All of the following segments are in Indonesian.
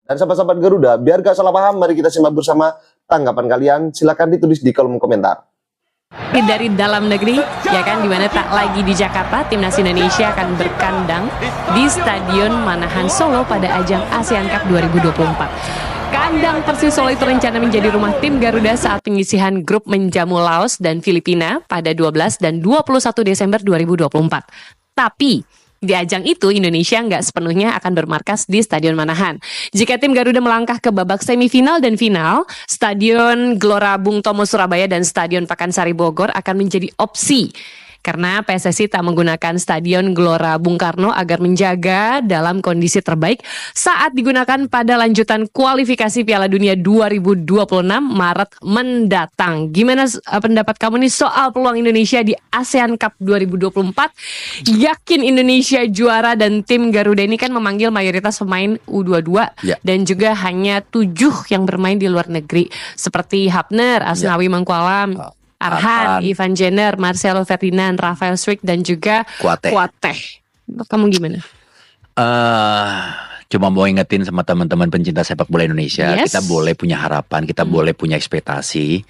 Dan sahabat-sahabat Garuda, biar gak salah paham, mari kita simak bersama tanggapan kalian. Silakan ditulis di kolom komentar. Dari dalam negeri, ya kan, dimana tak lagi di Jakarta, timnas Indonesia akan berkandang di Stadion Manahan Solo pada ajang ASEAN Cup 2024. Kandang Persis Solo itu rencana menjadi rumah tim Garuda saat penyisihan grup menjamu Laos dan Filipina pada 12 dan 21 Desember 2024. Tapi di ajang itu, Indonesia nggak sepenuhnya akan bermarkas di Stadion Manahan. Jika tim Garuda melangkah ke babak semifinal dan final, Stadion Gelora Bung Tomo Surabaya dan Stadion Pakansari Bogor akan menjadi opsi. Karena PSSI tak menggunakan Stadion Gelora Bung Karno agar menjaga dalam kondisi terbaik saat digunakan pada lanjutan kualifikasi Piala Dunia 2026 Maret mendatang. Gimana pendapat kamu nih soal peluang Indonesia di ASEAN Cup 2024? Yakin Indonesia juara, dan tim Garuda ini kan memanggil mayoritas pemain U22 dan juga hanya 7 yang bermain di luar negeri seperti Hapner, Asnawi Mangkualam, Arhan, Ivan Jenner, Marcelo Ferdinand, Rafael Struijk dan juga Kuateh. Kamu gimana? Cuma mau ingetin sama teman-teman pencinta sepak bola Indonesia, kita boleh punya harapan, kita boleh punya ekspektasi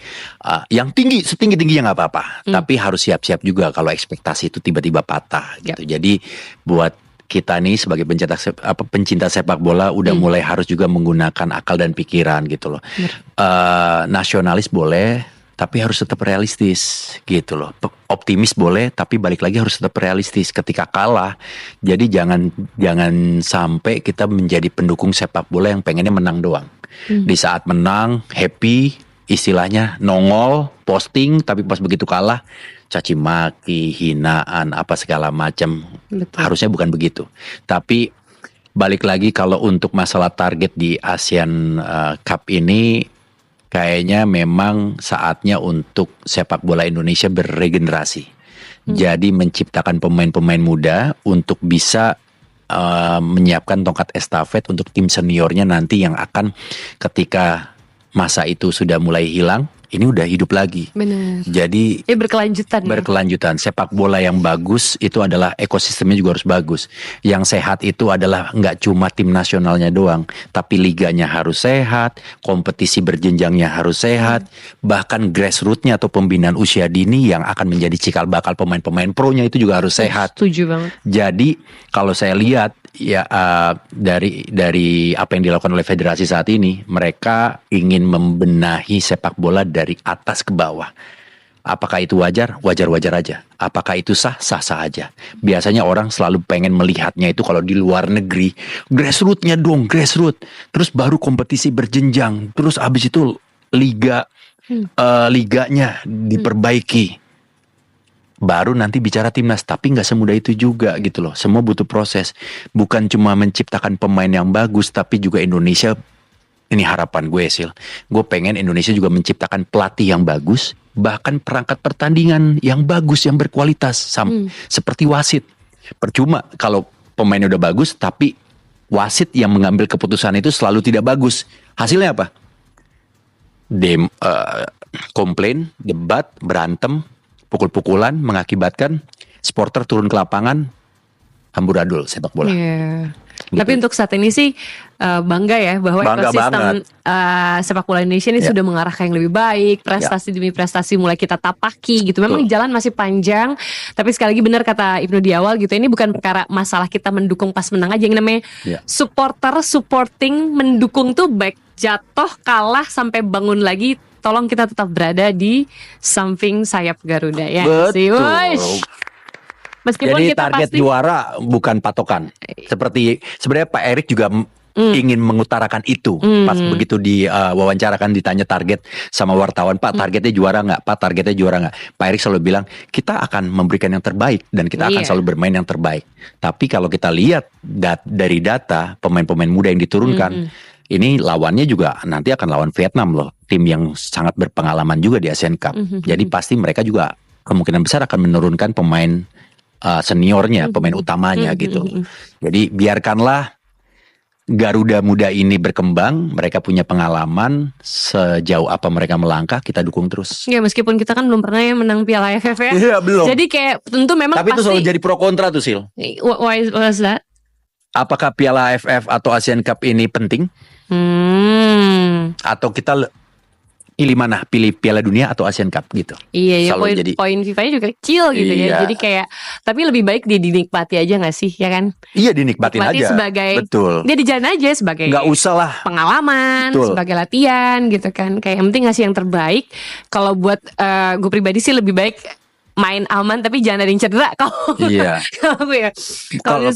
yang tinggi, setinggi-tingginya nggak apa-apa. Tapi harus siap-siap juga kalau ekspektasi itu tiba-tiba patah gitu. Jadi buat kita nih sebagai pencinta sepak bola udah mulai harus juga menggunakan akal dan pikiran gitu loh. Nasionalis boleh, tapi harus tetap realistis gitu loh. Optimis boleh, tapi balik lagi harus tetap realistis ketika kalah. Jadi jangan sampai kita menjadi pendukung sepak bola yang pengennya menang doang. Di saat menang happy, istilahnya nongol, posting, tapi pas begitu kalah caci maki, hinaan, apa segala macam. Harusnya bukan begitu. Tapi balik lagi kalau untuk masalah target di ASEAN Cup ini, kayaknya memang saatnya untuk sepak bola Indonesia beregenerasi. Jadi menciptakan pemain-pemain muda untuk bisa menyiapkan tongkat estafet untuk tim seniornya nanti yang akan ketika masa itu sudah mulai hilang, ini udah hidup lagi. Benar. Jadi berkelanjutan. Sepak bola yang bagus itu adalah ekosistemnya juga harus bagus. Yang sehat itu adalah nggak cuma tim nasionalnya doang, tapi liganya harus sehat, kompetisi berjenjangnya harus sehat, bahkan grassroots-nya atau pembinaan usia dini yang akan menjadi cikal bakal pemain-pemain pro-nya itu juga harus sehat. Setuju banget. Jadi kalau saya lihat ya dari apa yang dilakukan oleh federasi saat ini, mereka ingin membenahi sepak bola dari atas ke bawah. Apakah itu wajar? Wajar-wajar aja. Apakah itu sah? Sah-sah aja. Biasanya orang selalu pengen melihatnya itu kalau di luar negeri, grassroots-nya dong, grassroots. Terus baru kompetisi berjenjang. Terus abis itu liganya diperbaiki. Baru nanti bicara timnas, tapi nggak semudah itu juga gitu loh. Semua butuh proses. Bukan cuma menciptakan pemain yang bagus, tapi juga Indonesia. Ini harapan gue, Sil. Gue pengen Indonesia juga menciptakan pelatih yang bagus, bahkan perangkat pertandingan yang bagus, yang berkualitas, seperti wasit. Percuma kalau pemainnya udah bagus, tapi wasit yang mengambil keputusan itu selalu tidak bagus. Hasilnya apa? Komplain, debat, berantem, pukul-pukulan, mengakibatkan supporter turun ke lapangan, amburadul sepak bola. Gitu. Tapi untuk saat ini sih bangga ya bahwa ekosistem sepak bola Indonesia ini sudah mengarah ke yang lebih baik, prestasi demi prestasi mulai kita tapaki gitu. Memang jalan masih panjang, tapi sekali lagi benar kata Ibnu di awal gitu, ini bukan perkara masalah kita mendukung pas menang aja, yang namanya supporting mendukung tuh baik jatuh, kalah sampai bangun lagi, tolong kita tetap berada di samping sayap Garuda ya. Betul. Meskipun jadi kita target juara bukan patokan. Seperti sebenarnya Pak Erik juga ingin mengutarakan itu. Pas begitu diwawancarakan ditanya target sama wartawan, Pak targetnya juara nggak? Pak targetnya juara nggak? Pak Erik selalu bilang kita akan memberikan yang terbaik dan kita akan selalu bermain yang terbaik. Tapi kalau kita lihat dari data pemain-pemain muda yang diturunkan, ini lawannya juga nanti akan lawan Vietnam loh, tim yang sangat berpengalaman juga di ASEAN Cup. Jadi pasti mereka juga kemungkinan besar akan menurunkan pemain seniornya, pemain utamanya gitu. Jadi biarkanlah Garuda muda ini berkembang, mereka punya pengalaman, sejauh apa mereka melangkah kita dukung terus. Ya meskipun kita kan belum pernah ya menang Piala AFF ya. Iya belum. Jadi kayak tentu memang tapi pasti. Itu selalu jadi pro kontra tuh, Sil. Why was that? Apakah Piala AFF atau ASEAN Cup ini penting? Atau kita pilih mana? Pilih Piala Dunia atau Asian Cup gitu. Iya, ya Selalu jadi poin FIFA-nya juga kecil gitu ya. Iya. Jadi kayak, tapi lebih baik dia dinikmati aja nggak sih, ya kan? iya dinikmatin Nikmati aja. sebagai Betul. dia di jalan aja sebagai Nggak usah lah. pengalaman, Betul. sebagai latihan gitu kan. Kayak yang penting ngasih yang terbaik. Kalau buat gue pribadi sih lebih baik main aman tapi jangan ada yang cedera. Kalau Iya. kalau gue ya.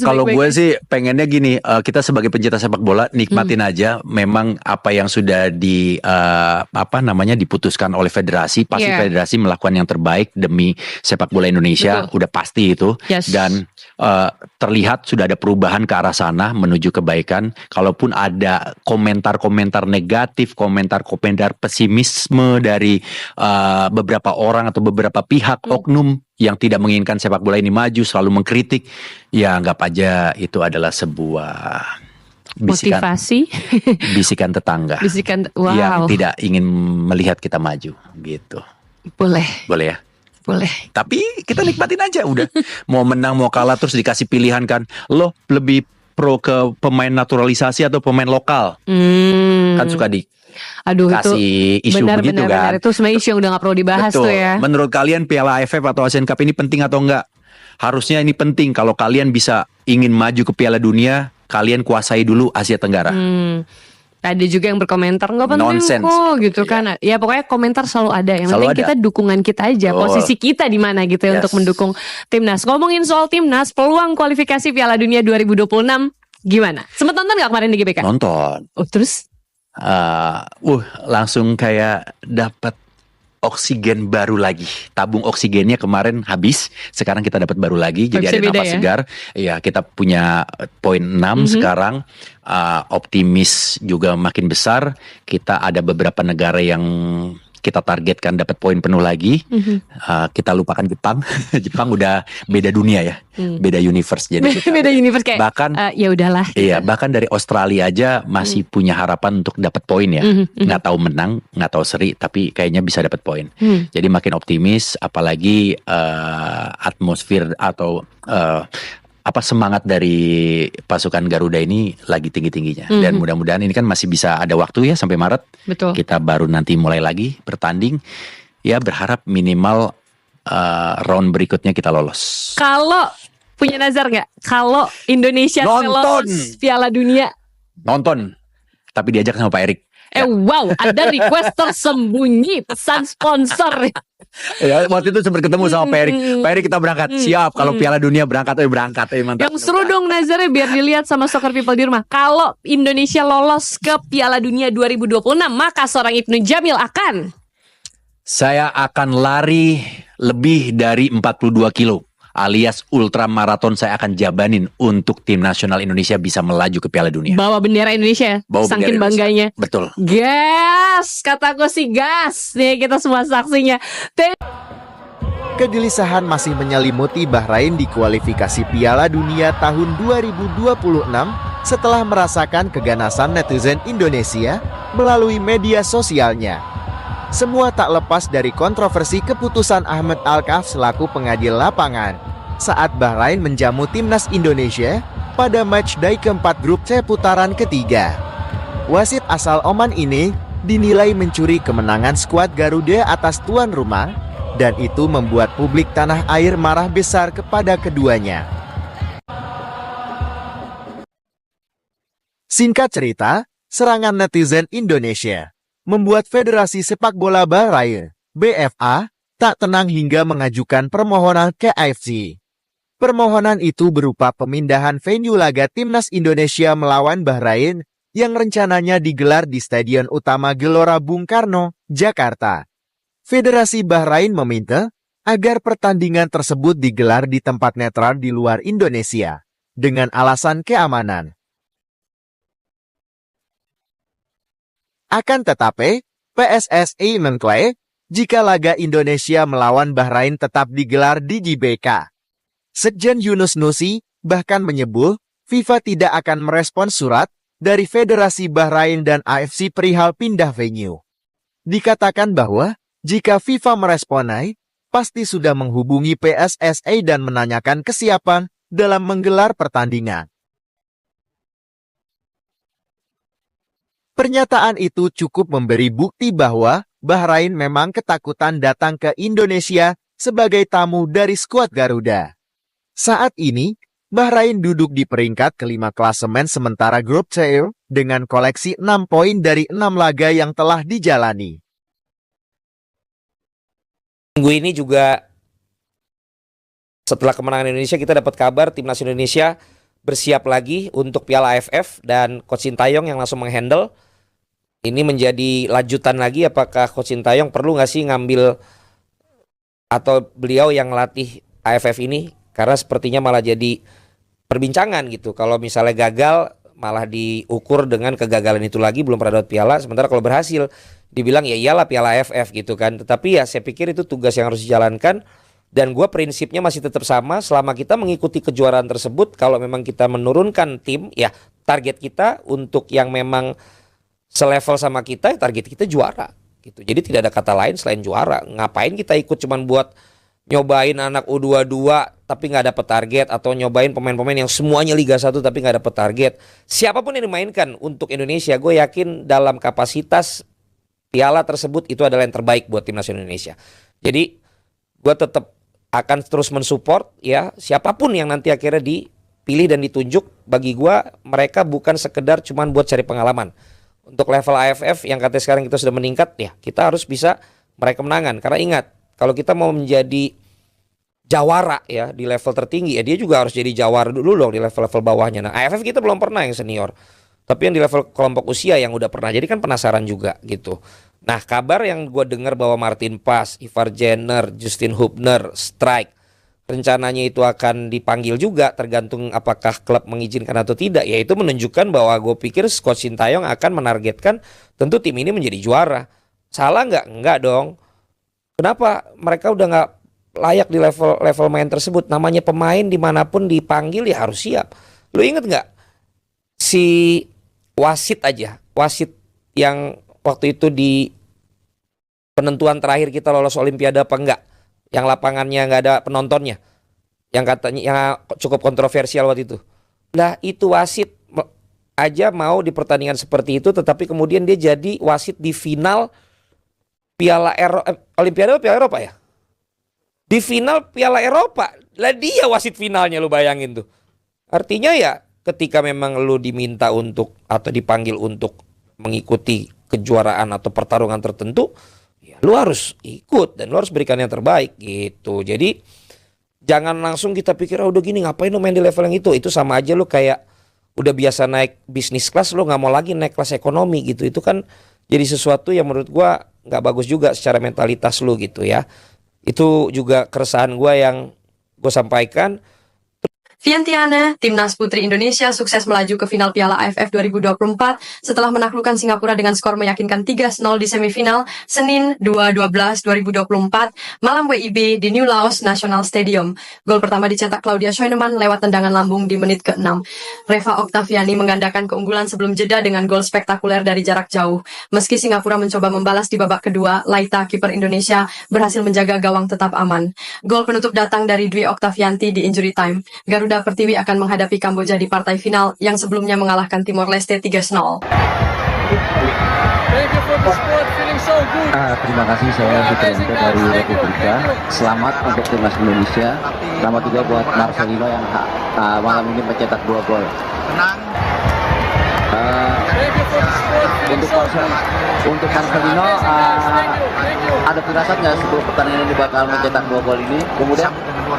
Kalau gue sih pengennya gini, kita sebagai pencinta sepak bola nikmatin aja. Memang apa yang sudah diputuskan oleh federasi, pasti Iya. federasi melakukan yang terbaik demi sepak bola Indonesia, Betul. udah pasti itu. Yes. Dan terlihat sudah ada perubahan ke arah sana menuju kebaikan. Kalaupun ada komentar-komentar negatif, komentar-komentar pesimisme dari beberapa orang atau beberapa pihak oknum yang tidak menginginkan sepak bola ini maju, selalu mengkritik, ya anggap aja itu adalah sebuah motivasi, bisikan tetangga bisikan yang wow. tidak ingin melihat kita maju gitu. Boleh, Boleh ya? boleh. Tapi kita nikmatin aja udah. Mau menang mau kalah terus dikasih pilihan kan. Lo lebih pro ke pemain naturalisasi atau pemain lokal? Kan suka Aduh, dikasih itu isu benar, begitu benar, kan. benar. Itu sebenarnya isu yang udah gak perlu dibahas Betul. tuh ya. Menurut kalian Piala AFF atau Asian Cup ini penting atau enggak? Harusnya ini penting. Kalau kalian bisa ingin maju ke Piala Dunia, kalian kuasai dulu Asia Tenggara. Ada juga yang berkomentar nggak penting Nonsense. kok gitu kan. Ya pokoknya komentar selalu ada. Yang Selalu penting ada. kita dukungan kita aja. Betul. Posisi kita di mana gitu ya Yes. untuk mendukung timnas. Ngomongin soal timnas, peluang kualifikasi Piala Dunia 2026 gimana? Sempet nonton nggak kemarin di GBK? Nonton. Oh terus? Langsung kayak dapat oksigen baru lagi. Tabung oksigennya kemarin habis, sekarang kita dapat baru lagi. Jadi Bisa ada beda nafas ya? segar. Iya, kita punya poin 6 sekarang. Optimis juga makin besar. Kita ada beberapa negara yang kita targetkan dapat poin penuh lagi. Kita lupakan Jepang. Jepang udah beda dunia ya, beda universe jadi. Beda universe kayak. Bahkan Ya udahlah. iya, bahkan dari Australia aja masih punya harapan untuk dapat poin ya. Nggak tahu menang, nggak tahu seri, tapi kayaknya bisa dapat poin. Jadi makin optimis, apalagi atmosfer atau semangat dari pasukan Garuda ini lagi tinggi-tingginya. Dan mudah-mudahan ini kan masih bisa ada waktu ya sampai Maret. Betul. Kita baru nanti mulai lagi bertanding. Ya berharap minimal round berikutnya kita lolos. Kalau punya nazar nggak? Kalau Indonesia Nonton. lolos Piala Dunia. Nonton, tapi diajak sama Pak Erik. Wow, ada request tersembunyi pesan sponsor. Ya, waktu itu sempat ketemu sama Pak Erik. Pak Erik kita berangkat. Siap, kalau Piala Dunia berangkat. Mantap. Yang seru dong nazarnya biar dilihat sama soccer people di rumah. Kalau Indonesia lolos ke Piala Dunia 2026, maka seorang Ibnu Jamil akan Saya akan lari lebih dari 42 kilo. Alias ultramaraton saya akan jabanin untuk tim nasional Indonesia bisa melaju ke Piala Dunia. bawa bendera Indonesia. Bawa Saking bendera bangganya. Indonesia. Betul. Gas, kataku sih gas. Nih kita semua saksinya. Kegelisahan masih menyelimuti Bahrain di kualifikasi Piala Dunia tahun 2026 setelah merasakan keganasan netizen Indonesia melalui media sosialnya. Semua tak lepas dari kontroversi keputusan Ahmed Alkaf selaku pengadil lapangan saat Bahrain menjamu timnas Indonesia pada matchday keempat grup C putaran ketiga. Wasit asal Oman ini dinilai mencuri kemenangan skuad Garuda atas tuan rumah dan itu membuat publik tanah air marah besar kepada keduanya. Singkat cerita, serangan netizen Indonesia membuat Federasi Sepak Bola Bahrain, BFA, tak tenang hingga mengajukan permohonan ke AFC. Permohonan itu berupa pemindahan venue laga Timnas Indonesia melawan Bahrain yang rencananya digelar di Stadion Utama Gelora Bung Karno, Jakarta. Federasi Bahrain meminta agar pertandingan tersebut digelar di tempat netral di luar Indonesia dengan alasan keamanan. Akan tetapi, PSSI mengklaim jika laga Indonesia melawan Bahrain tetap digelar di GBK. Sekjen Yunus Nusi bahkan menyebut FIFA tidak akan merespon surat dari Federasi Bahrain dan AFC perihal pindah venue. Dikatakan bahwa jika FIFA meresponai, pasti sudah menghubungi PSSI dan menanyakan kesiapan dalam menggelar pertandingan. Pernyataan itu cukup memberi bukti bahwa Bahrain memang ketakutan datang ke Indonesia sebagai tamu dari skuad Garuda. Saat ini, Bahrain duduk di peringkat kelima klasemen sementara grup C dengan koleksi 6 poin dari 6 laga yang telah dijalani. Minggu ini juga setelah kemenangan Indonesia kita dapat kabar timnas Indonesia bersiap lagi untuk Piala AFF dan Coach Sintayong yang langsung menghandle. Ini menjadi lanjutan lagi, apakah Coach Sintayong perlu nggak sih ngambil atau beliau yang ngelatih AFF ini, karena sepertinya malah jadi perbincangan gitu. Kalau misalnya gagal malah diukur dengan kegagalan itu lagi, belum pernah dapat piala, sementara kalau berhasil dibilang ya iyalah Piala AFF gitu kan. Tetapi ya saya pikir itu tugas yang harus dijalankan, dan gue prinsipnya masih tetap sama. Selama kita mengikuti kejuaraan tersebut, kalau memang kita menurunkan tim, ya target kita untuk yang memang selevel sama kita, target kita juara gitu. Jadi tidak ada kata lain selain juara. Ngapain kita ikut cuman buat nyobain anak U22 tapi nggak dapet target, atau nyobain pemain-pemain yang semuanya Liga 1 tapi nggak dapet target. Siapapun yang dimainkan untuk Indonesia, gue yakin dalam kapasitas piala tersebut itu adalah yang terbaik buat timnas Indonesia. Jadi gue tetap akan terus mensupport ya siapapun yang nanti akhirnya dipilih dan ditunjuk. Bagi gue mereka bukan sekedar cuman buat cari pengalaman. Untuk level AFF yang katanya sekarang kita sudah meningkat, ya kita harus bisa meraih kemenangan. Karena ingat, kalau kita mau menjadi jawara ya di level tertinggi, ya dia juga harus jadi jawara dulu dong di level-level bawahnya. Nah AFF kita belum pernah yang senior, tapi yang di level kelompok usia yang udah pernah. Jadi kan penasaran juga gitu. Nah kabar yang gue dengar bahwa Martin Paes, Ivar Jenner, Justin Hubner, Strike rencananya itu akan dipanggil juga, tergantung apakah klub mengizinkan atau tidak. Ya itu menunjukkan bahwa gue pikir Coach Sintayong akan menargetkan tentu tim ini menjadi juara. Salah nggak? Enggak dong. Kenapa? Mereka udah nggak layak di level main tersebut. Namanya pemain dimanapun dipanggil ya harus siap. Lu inget nggak si wasit aja, wasit yang waktu itu di penentuan terakhir kita lolos Olimpiade apa enggak, yang lapangannya nggak ada penontonnya, yang katanya yang cukup kontroversial waktu itu. Nah itu wasit aja mau di pertandingan seperti itu, tetapi kemudian dia jadi wasit di final Piala Olimpiade atau Piala Eropa ya? Di final Piala Eropa, lah dia wasit finalnya, lu bayangin tuh. Artinya ya ketika memang lu diminta untuk atau dipanggil untuk mengikuti kejuaraan atau pertarungan tertentu, ya lu harus ikut dan lu harus berikan yang terbaik gitu. Jadi jangan langsung kita pikir udah gini ngapain lu main di level yang itu sama aja lu kayak udah biasa naik bisnis kelas lu nggak mau lagi naik kelas ekonomi gitu. Itu kan jadi sesuatu yang menurut gua nggak bagus juga secara mentalitas lu gitu ya. Itu juga keresahan gua yang gue sampaikan. Vientiane, timnas putri Indonesia sukses melaju ke final Piala AFF 2024 setelah menaklukkan Singapura dengan skor meyakinkan 3-0 di semifinal Senin 2/12/2024 malam WIB di New Laos National Stadium. Gol pertama dicetak Claudia Scheunemann lewat tendangan lambung di menit ke-6. Reva Oktaviani menggandakan keunggulan sebelum jeda dengan gol spektakuler dari jarak jauh. Meski Singapura mencoba membalas di babak kedua, Laita, kiper Indonesia, berhasil menjaga gawang tetap aman. Gol penutup datang dari Dwi Oktavianti di injury time. Garuda Pertiwi akan menghadapi Kamboja di partai final yang sebelumnya mengalahkan Timor Leste 3-0. Terima kasih, saya Fitrianto dari Republika. Selamat untuk timnas Indonesia. Selamat juga buat Marcelino yang malam ini mencetak 2 gol. Untuk Marcelino ada firasat nggak sebelum pertandingan ini bakal mencetak 2 gol ini? Kemudian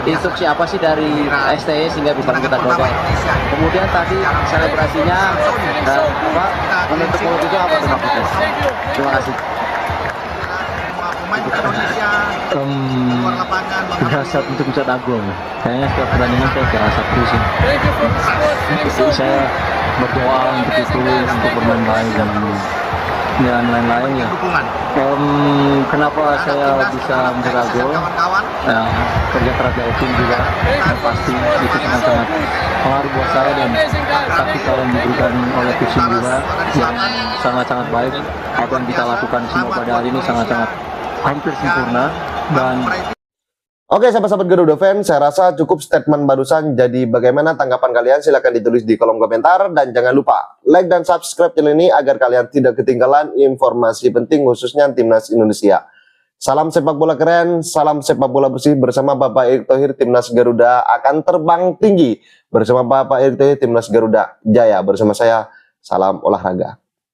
instruksi apa sih dari STY sehingga bisa mencetak 2 gol? Kemudian tadi selebrasinya menutup mulut itu apa tuh maksudnya? Terima kasih. Firasat untuk mencetak gol. Kayaknya setiap pertandingan saya firasat terus sih. Itu saya berdoa untuk itu, untuk bermain baik dan lain-lain ya. Kenapa saya bisa mencetak gol? Kerja keras dari tim juga, yang pasti itu sangat-sangat pengaruh buat saya, dan taktikal yang diberikan oleh coach juga yang sangat-sangat baik. Apa yang kita lakukan semua pada hari ini sangat-sangat hampir sempurna. Dan Oke, sahabat-sahabat Garuda fans, saya rasa cukup statement barusan. Jadi bagaimana tanggapan kalian? Silahkan ditulis di kolom komentar. Dan jangan lupa like dan subscribe channel ini agar kalian tidak ketinggalan informasi penting khususnya Timnas Indonesia. Salam sepak bola keren, salam sepak bola bersih. Bersama Bapak Erick Thohir, Timnas Garuda akan terbang tinggi. Bersama Bapak Erick Thohir, Timnas Garuda Jaya. Bersama saya, salam olahraga.